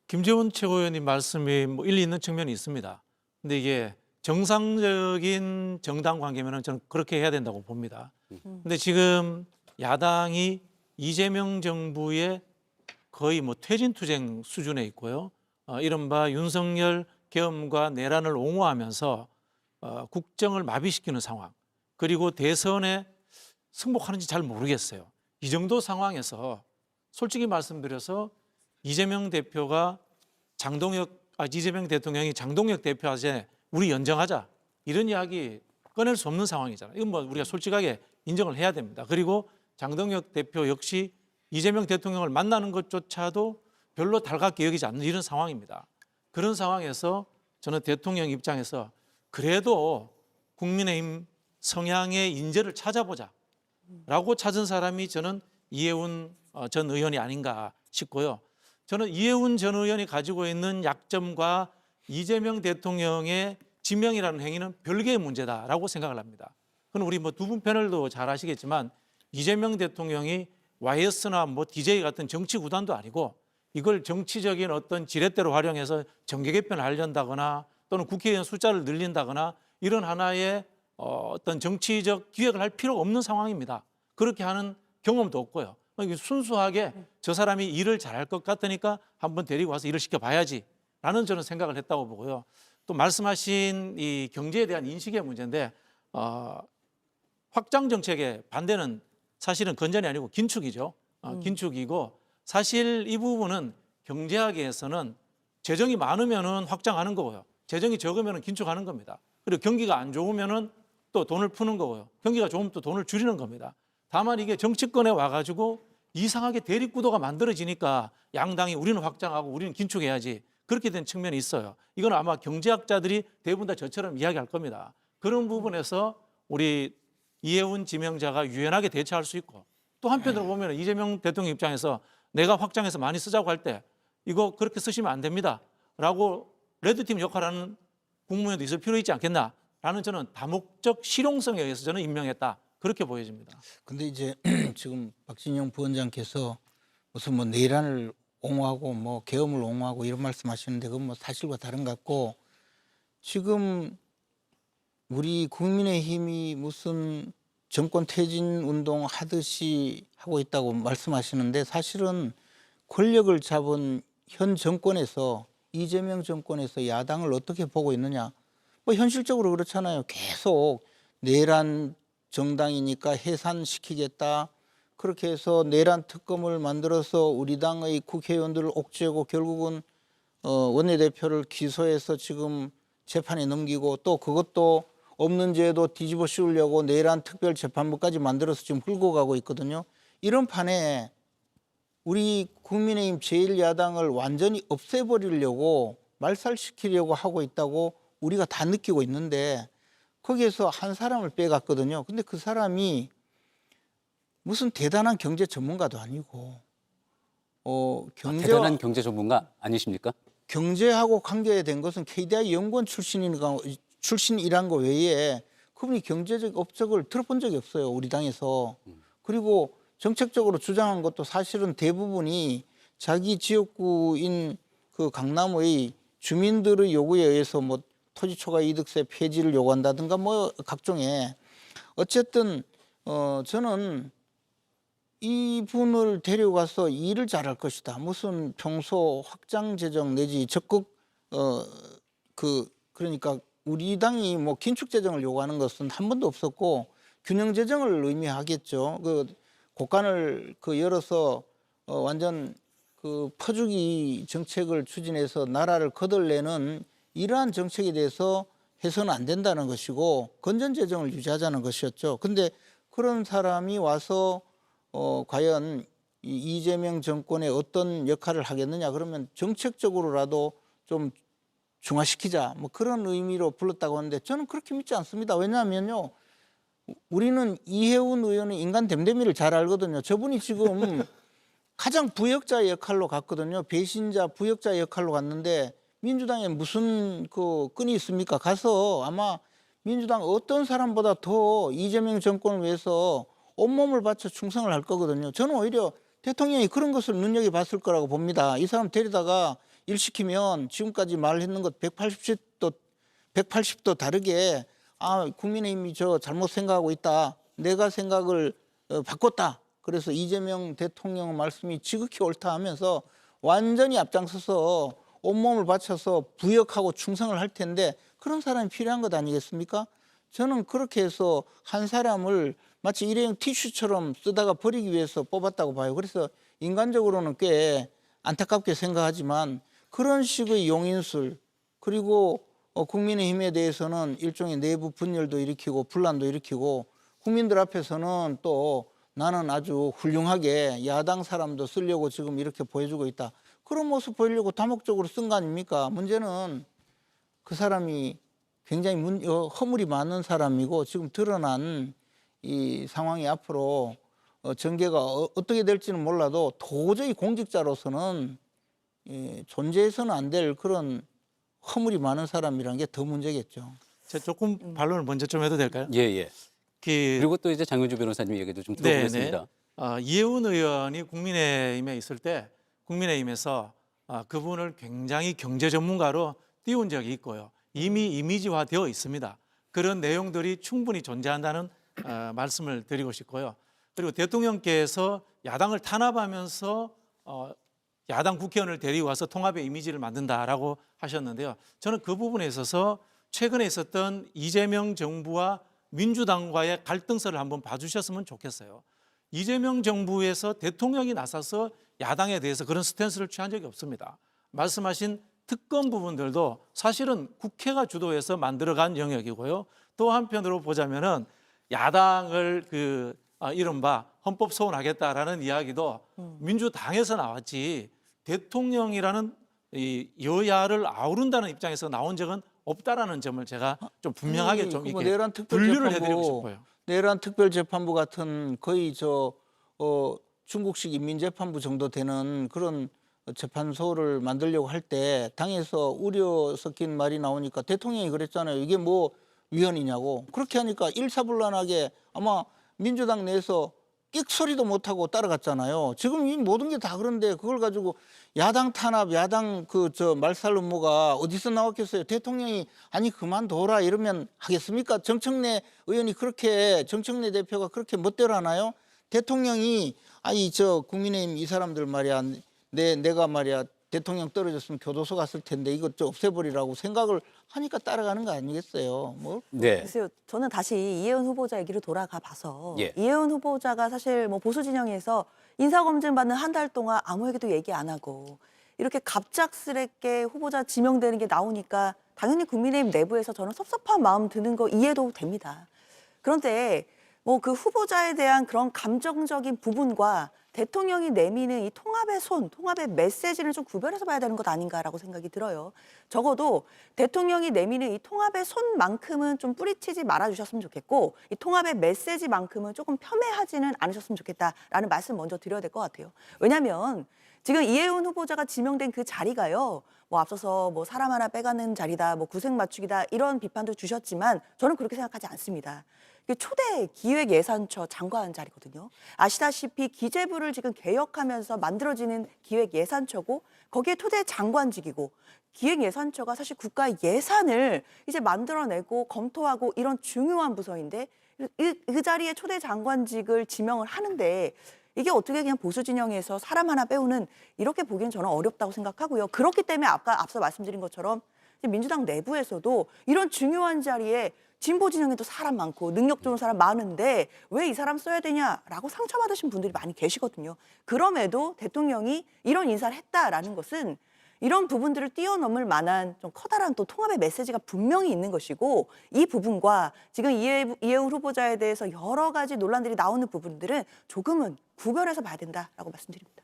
김재원 최고위원님 말씀이 뭐 일리 있는 측면이 있습니다. 근데 이게 정상적인 정당 관계면은 저는 그렇게 해야 된다고 봅니다. 근데 지금 야당이 이재명 정부의 거의 뭐 퇴진투쟁 수준에 있고요. 이른바 윤석열 계엄과 내란을 옹호하면서 국정을 마비시키는 상황. 그리고 대선에 승복하는지 잘 모르겠어요. 이 정도 상황에서 솔직히 말씀드려서 이재명 대통령이 장동혁 대표한테 우리 연정하자 이런 이야기 꺼낼 수 없는 상황이잖아요. 이건 뭐 우리가 솔직하게 인정을 해야 됩니다. 그리고 장동혁 대표 역시 이재명 대통령을 만나는 것조차도 별로 달갑게 여기지 않는 이런 상황입니다. 그런 상황에서 저는 대통령 입장에서 그래도 국민의힘 성향의 인재를 찾아보자라고 찾은 사람이 저는 이해운 전 의원이 아닌가 싶고요. 저는 이해운 전 의원이 가지고 있는 약점과 이재명 대통령의 지명이라는 행위는 별개의 문제다라고 생각을 합니다. 그건 우리 뭐 두 분 패널도 잘 아시겠지만 이재명 대통령이 YS나 뭐 DJ 같은 정치 구단도 아니고 이걸 정치적인 어떤 지렛대로 활용해서 정계 개편을 하려다거나 또는 국회의원 숫자를 늘린다거나 이런 하나의 어떤 정치적 기획을 할 필요가 없는 상황입니다. 그렇게 하는 경험도 없고요. 순수하게 저 사람이 일을 잘할 것 같으니까 한번 데리고 와서 일을 시켜봐야지라는 저는 생각을 했다고 보고요. 또 말씀하신 이 경제에 대한 인식의 문제인데 확장 정책의 반대는 사실은 건전이 아니고 긴축이죠. 긴축이고 사실 이 부분은 경제학에서는 재정이 많으면은 확장하는 거고요. 재정이 적으면은 긴축하는 겁니다. 그리고 경기가 안 좋으면은 또 돈을 푸는 거고요. 경기가 좋으면 또 돈을 줄이는 겁니다. 다만 이게 정치권에 와가지고 이상하게 대립구도가 만들어지니까 양당이 우리는 확장하고 우리는 긴축해야지 그렇게 된 측면이 있어요. 이건 아마 경제학자들이 대부분 다 저처럼 이야기할 겁니다. 그런 부분에서 우리 이해운 지명자가 유연하게 대처할 수 있고 또 한편으로 보면 이재명 대통령 입장에서 내가 확장해서 많이 쓰자고 할 때 이거 그렇게 쓰시면 안 됩니다 라고 레드팀 역할하는 국무위원도 있을 필요 있지 않겠나라는 저는 다목적 실용성에 의해서 저는 임명했다 그렇게 보여집니다. 근데 이제 지금 박진영 부원장께서 무슨 뭐 내란을 옹호하고 뭐 계엄을 옹호하고 이런 말씀하시는데 그건 뭐 사실과 다른 것 같고 지금 우리 국민의힘이 무슨 정권 퇴진 운동 하듯이 하고 있다고 말씀하시는데 사실은 권력을 잡은 현 정권에서 이재명 정권에서 야당을 어떻게 보고 있느냐 뭐 현실적으로 그렇잖아요. 계속 내란 정당이니까 해산시키겠다. 그렇게 해서 내란 특검을 만들어서 우리 당의 국회의원들을 옥죄고 결국은 원내대표를 기소해서 지금 재판에 넘기고 또 그것도 없는 죄도 뒤집어 씌우려고 내란 특별재판부까지 만들어서 지금 끌고 가고 있거든요. 이런 판에 우리 국민의힘 제1야당을 완전히 없애버리려고 말살시키려고 하고 있다고 우리가 다 느끼고 있는데 거기에서 한 사람을 빼갔거든요. 근데 그 사람이 무슨 대단한 경제 전문가도 아니고 대단한 경제 전문가 아니십니까? 경제하고 관계된 것은 KDI 연구원 출신이란 거 외에 그분이 경제적 업적을 들어본 적이 없어요. 우리 당에서. 그리고 정책적으로 주장한 것도 사실은 대부분이 자기 지역구인 그 강남의 주민들의 요구에 의해서 뭐 토지 초과 이득세 폐지를 요구한다든가 뭐 각종의 어쨌든 저는 이분을 데려가서 일을 잘할 것이다. 무슨 평소 확장 재정 내지 적극 그러니까 우리 당이 뭐 긴축 재정을 요구하는 것은 한 번도 없었고 균형 재정을 의미하겠죠. 그 곳간을 열어서 완전 그 퍼주기 정책을 추진해서 나라를 거덜내는 이러한 정책에 대해서 해서는 안 된다는 것이고 건전 재정을 유지하자는 것이었죠. 근데 그런 사람이 와서 과연 이재명 정권에 어떤 역할을 하겠느냐 그러면 정책적으로라도 좀 중화시키자 뭐 그런 의미로 불렀다고 하는데 저는 그렇게 믿지 않습니다. 왜냐하면요. 우리는 이해운 의원은 인간 댐댐이를 잘 알거든요. 저분이 지금 가장 부역자 역할로 갔거든요. 배신자 부역자 역할로 갔는데 민주당에 무슨 그 끈이 있습니까? 가서 아마 민주당 어떤 사람보다 더 이재명 정권을 위해서 온몸을 바쳐 충성을 할 거거든요. 저는 오히려 대통령이 그런 것을 눈여겨봤을 거라고 봅니다. 이 사람 데리다가 일 시키면 지금까지 말했는 것 180도 다르게 국민의힘이 저 잘못 생각하고 있다. 내가 생각을 바꿨다. 그래서 이재명 대통령 말씀이 지극히 옳다 하면서 완전히 앞장서서 온몸을 바쳐서 부역하고 충성을 할 텐데 그런 사람이 필요한 것 아니겠습니까? 저는 그렇게 해서 한 사람을 마치 일회용 티슈처럼 쓰다가 버리기 위해서 뽑았다고 봐요. 그래서 인간적으로는 꽤 안타깝게 생각하지만 그런 식의 용인술 그리고 국민의힘에 대해서는 일종의 내부 분열도 일으키고 분란도 일으키고 국민들 앞에서는 또 나는 아주 훌륭하게 야당 사람도 쓰려고 지금 이렇게 보여주고 있다. 그런 모습 보이려고 다목적으로 쓴 거 아닙니까? 문제는 그 사람이 굉장히 허물이 많은 사람이고 지금 드러난 이 상황이 앞으로 전개가 어떻게 될지는 몰라도 도저히 공직자로서는 존재해서는 안 될 그런 허물이 많은 사람이라는 게 더 문제겠죠. 제가 조금 반론을 먼저 좀 해도 될까요? 예, 예. 그리고 또 이제 장윤주 변호사님 얘기도 좀 들어보겠습니다. 이해운 의원이 국민의힘에 있을 때 국민의힘에서 그분을 굉장히 경제 전문가로 띄운 적이 있고요. 이미 이미지화되어 있습니다. 그런 내용들이 충분히 존재한다는 말씀을 드리고 싶고요. 그리고 대통령께서 야당을 탄압하면서 야당 국회의원을 데리고 와서 통합의 이미지를 만든다라고 하셨는데요. 저는 그 부분에 있어서 최근에 있었던 이재명 정부와 민주당과의 갈등설을 한번 봐주셨으면 좋겠어요. 이재명 정부에서 대통령이 나서서 야당에 대해서 그런 스탠스를 취한 적이 없습니다. 말씀하신 특검 부분들도 사실은 국회가 주도해서 만들어간 영역이고요. 또 한편으로 보자면은 야당을 이른바 헌법 소원하겠다라는 이야기도 민주당에서 나왔지 대통령이라는 이 여야를 아우른다는 입장에서 나온 적은 없다라는 점을 제가 좀 분명하게 좀 이렇게 내란 분류를 해드리고 싶어요. 내란 특별재판부 같은 거의 중국식 인민재판부 정도 되는 그런 재판소를 만들려고 할 때 당에서 우려 섞인 말이 나오니까 대통령이 그랬잖아요. 이게 뭐 위헌이냐고. 그렇게 하니까 일사불란하게 아마 민주당 내에서 끽소리도 못하고 따라갔잖아요. 지금 이 모든 게 다 그런데 그걸 가지고 야당 탄압, 야당 말살 음모가 어디서 나왔겠어요. 대통령이 아니 그만둬라 이러면 하겠습니까? 정청래 의원이 정청래 대표가 그렇게 멋대로 하나요? 대통령이 국민의힘 이 사람들 말이야 내가 말이야 대통령 떨어졌으면 교도소 갔을 텐데 이것 좀 없애버리라고 생각을 하니까 따라가는 거 아니겠어요? 뭐? 네. 글쎄요, 저는 다시 이혜원 후보자 얘기로 돌아가 봐서 예. 이혜원 후보자가 사실 뭐 보수 진영에서 인사검증 받는 한 달 동안 아무에게도 얘기 안 하고 이렇게 갑작스럽게 후보자 지명되는 게 나오니까 당연히 국민의힘 내부에서 저는 섭섭한 마음 드는 거 이해도 됩니다. 그런데 뭐 그 후보자에 대한 그런 감정적인 부분과 대통령이 내미는 이 통합의 메시지를 좀 구별해서 봐야 되는 것 아닌가라고 생각이 들어요. 적어도 대통령이 내미는 이 통합의 손만큼은 좀 뿌리치지 말아주셨으면 좋겠고 이 통합의 메시지만큼은 조금 폄훼하지는 않으셨으면 좋겠다라는 말씀 먼저 드려야 될 것 같아요. 왜냐하면 지금 이혜훈 후보자가 지명된 그 자리가요. 뭐 앞서서 뭐 사람 하나 빼가는 자리다, 뭐 구색 맞추기다 이런 비판도 주셨지만 저는 그렇게 생각하지 않습니다. 초대 기획예산처 장관 자리거든요. 아시다시피 기재부를 지금 개혁하면서 만들어지는 기획예산처고 거기에 초대 장관직이고 기획예산처가 사실 국가 예산을 이제 만들어내고 검토하고 이런 중요한 부서인데 그 자리에 초대 장관직을 지명을 하는데 이게 어떻게 그냥 보수 진영에서 사람 하나 빼오는 이렇게 보기엔 저는 어렵다고 생각하고요. 그렇기 때문에 앞서 말씀드린 것처럼 민주당 내부에서도 이런 중요한 자리에 진보 진영에도 사람 많고 능력 좋은 사람 많은데 왜 이 사람 써야 되냐라고 상처받으신 분들이 많이 계시거든요. 그럼에도 대통령이 이런 인사를 했다라는 것은 이런 부분들을 뛰어넘을 만한 좀 커다란 또 통합의 메시지가 분명히 있는 것이고 이 부분과 지금 이혜훈 후보자에 대해서 여러 가지 논란들이 나오는 부분들은 조금은 구별해서 봐야 된다라고 말씀드립니다.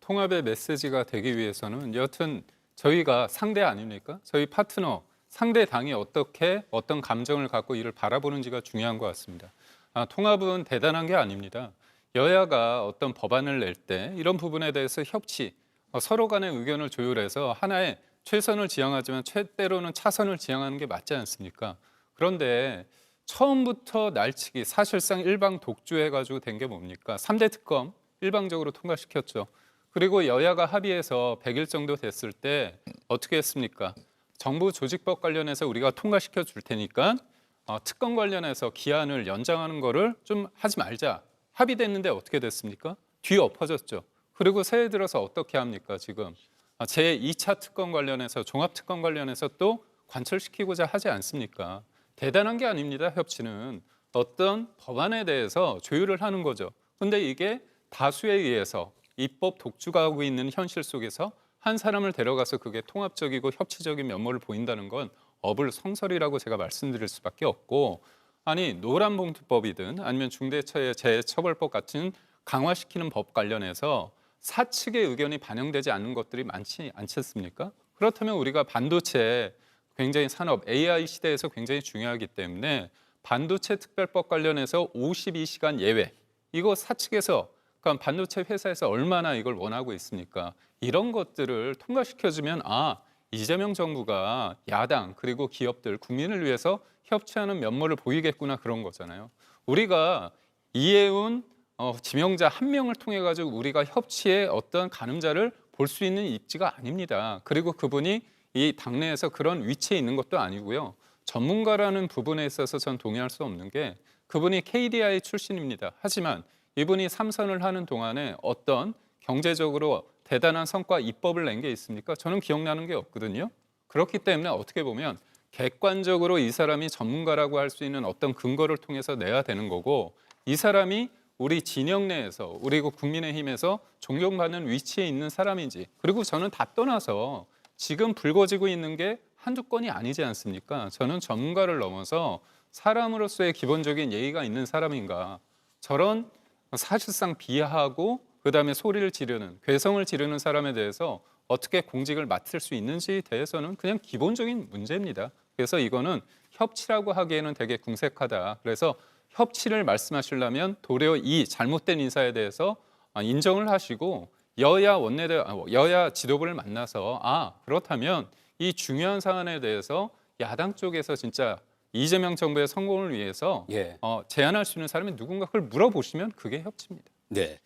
통합의 메시지가 되기 위해서는 여튼 저희가 상대 아닙니까? 저희 파트너, 상대 당이 어떤 감정을 갖고 이를 바라보는지가 중요한 것 같습니다. 통합은 대단한 게 아닙니다. 여야가 어떤 법안을 낼 때 이런 부분에 대해서 협치, 서로 간의 의견을 조율해서 하나의 최선을 지향하지만 때로는 차선을 지향하는 게 맞지 않습니까? 그런데 처음부터 날치기, 사실상 일방 독주해가지고 된 게 뭡니까? 3대 특검 일방적으로 통과시켰죠. 그리고 여야가 합의해서 100일 정도 됐을 때 어떻게 했습니까? 정부 조직법 관련해서 우리가 통과시켜 줄 테니까 특검 관련해서 기한을 연장하는 거를 좀 하지 말자. 합의됐는데 어떻게 됐습니까? 뒤엎어졌죠. 그리고 새해 들어서 어떻게 합니까? 지금 제2차 특검 관련해서 종합특검 관련해서 또 관철시키고자 하지 않습니까? 대단한 게 아닙니다. 협치는 어떤 법안에 대해서 조율을 하는 거죠. 근데 이게 다수에 의해서 입법 독주가 하고 있는 현실 속에서 한 사람을 데려가서 그게 통합적이고 협치적인 면모를 보인다는 건 어불성설이라고 제가 말씀드릴 수밖에 없고, 아니 노란봉투법이든 아니면 중대재해처벌법 같은 강화시키는 법 관련해서 사측의 의견이 반영되지 않는 것들이 많지 않겠습니까? 그렇다면 우리가 반도체 굉장히 산업 AI 시대에서 굉장히 중요하기 때문에 반도체 특별법 관련해서 52시간 예외, 이거 사측에서 그러니까 반도체 회사에서 얼마나 이걸 원하고 있습니까? 이런 것들을 통과시켜주면 이재명 정부가 야당 그리고 기업들 국민을 위해서 협치하는 면모를 보이겠구나, 그런 거잖아요. 우리가 이해운 지명자 한 명을 통해 가지고 우리가 협치의 어떤 가늠자를 볼 수 있는 입지가 아닙니다. 그리고 그분이 이 당내에서 그런 위치에 있는 것도 아니고요. 전문가라는 부분에 있어서 전 동의할 수 없는 게 그분이 KDI 출신입니다. 하지만 이분이 삼선을 하는 동안에 어떤 경제적으로 대단한 성과 입법을 낸 게 있습니까? 저는 기억나는 게 없거든요. 그렇기 때문에 어떻게 보면 객관적으로 이 사람이 전문가라고 할 수 있는 어떤 근거를 통해서 내야 되는 거고, 이 사람이 우리 진영 내에서 그리고 국민의힘에서 존경받는 위치에 있는 사람인지, 그리고 저는 다 떠나서 지금 불거지고 있는 게 한두 건이 아니지 않습니까? 저는 전문가를 넘어서 사람으로서의 기본적인 예의가 있는 사람인가, 저런 사실상 비하하고 그다음에 소리를 지르는, 괴성을 지르는 사람에 대해서 어떻게 공직을 맡을 수 있는지에 대해서는 그냥 기본적인 문제입니다. 그래서 이거는 협치라고 하기에는 되게 궁색하다. 그래서 협치를 말씀하시려면 도리어 이 잘못된 인사에 대해서 인정을 하시고 여야 지도부를 만나서 그렇다면 이 중요한 사안에 대해서 야당 쪽에서 진짜 이재명 정부의 성공을 위해서 예. 제안할 수 있는 사람이 누군가 그걸 물어보시면 그게 협치입니다. 네.